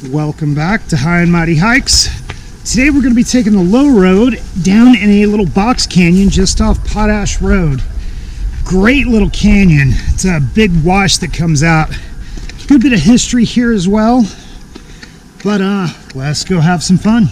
Welcome back to High and Mighty Hikes. Today we're going to be taking the low road down in a little box canyon just off Potash Road. Great little canyon. It's a big wash that comes out. Good bit of history here as well. But let's go have some fun.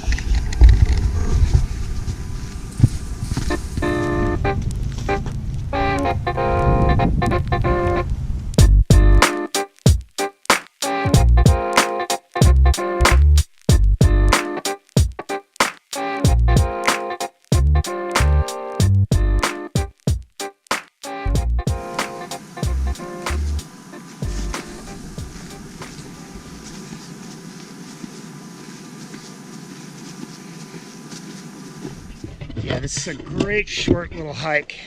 Yeah, this is a great short little hike.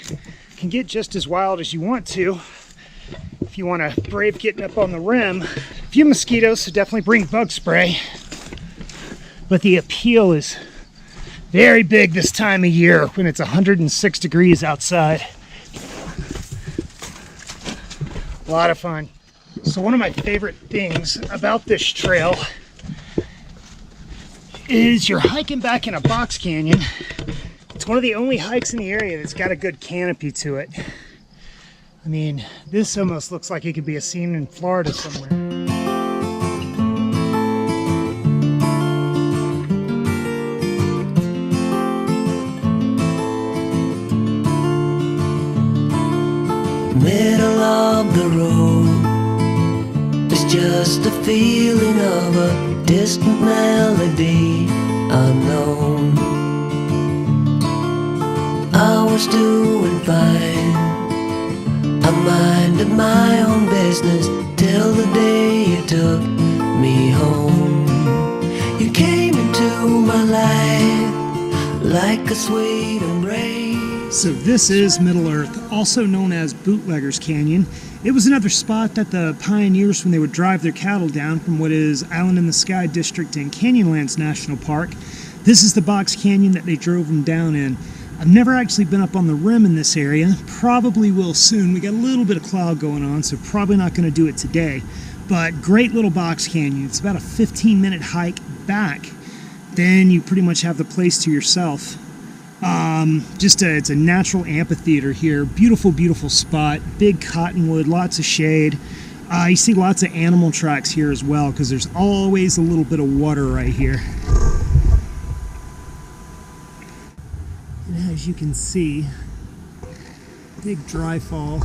Can get just as wild as you want to if you want to brave getting up on the rim. A few mosquitoes, so definitely bring bug spray. But the appeal is very big this time of year when it's 106 degrees outside. A lot of fun. So one of my favorite things about this trail is you're hiking back in a box canyon. It's one of the only hikes in the area that's got a good canopy to it. I mean, this almost looks like it could be a scene in Florida somewhere. Middle of the road, it's just a feeling of a distant melody unknown. I was doing fine, I minded my own business till the day you took me home. You came into my life like a sweet embrace. So this is Middle Earth, also known as Bootlegger's Canyon. It was another spot that the pioneers, when they would drive their cattle down from what is Island in the Sky District in Canyonlands National Park, this is the box canyon that they drove them down in. I've never actually been up on the rim in this area. Probably will soon. We got a little bit of cloud going on, so probably not going to do it today. But great little box canyon. It's about a 15-minute hike back. Then you pretty much have the place to yourself. It's a natural amphitheater here. Beautiful, beautiful spot. Big cottonwood, lots of shade. You see lots of animal tracks here as well, because there's always a little bit of water right here. And as you can see, big dry fall.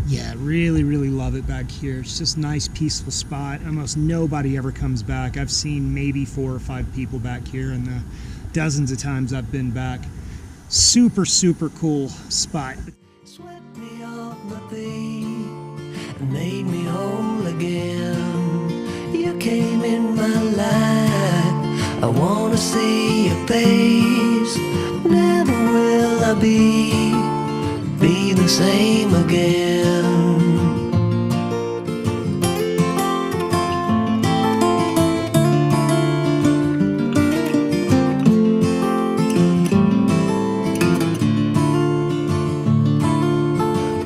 Yeah, really, really love it back here. It's just a nice, peaceful spot. Almost nobody ever comes back. I've seen maybe 4 or 5 people back here in the dozens of times I've been back. Super, super cool spot. Swept me off my feet and made me whole again. You came in my life, I wanna see your face. Never will I be the same again.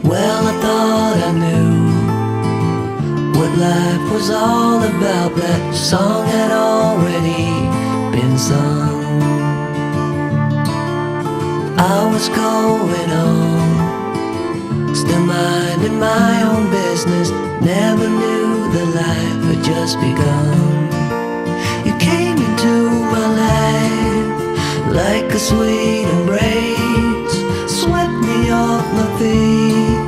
Well, I thought I knew what life was all about. That song had already been sung. I was going on, still minding my own business. Never knew the life had just begun. You came into my life like a sweet embrace, swept me off my feet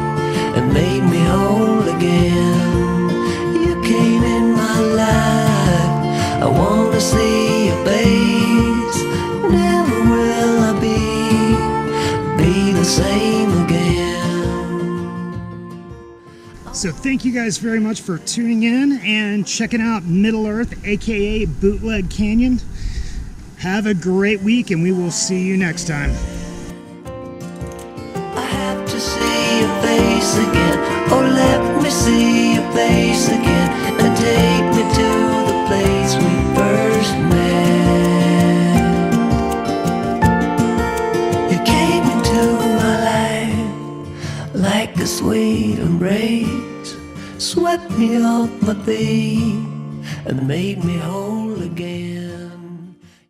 and made me whole again. You came in my life, I wanna see your face. Never will I be the same again. So thank you guys very much for tuning in and checking out Middle Earth, aka Bootleg Canyon. Have a great week and we will see you next time. I have to see your face again, oh let me see your face again, and take me to the place we first met. You came into my life like a sweet embrace, swept me off my feet and made me whole again.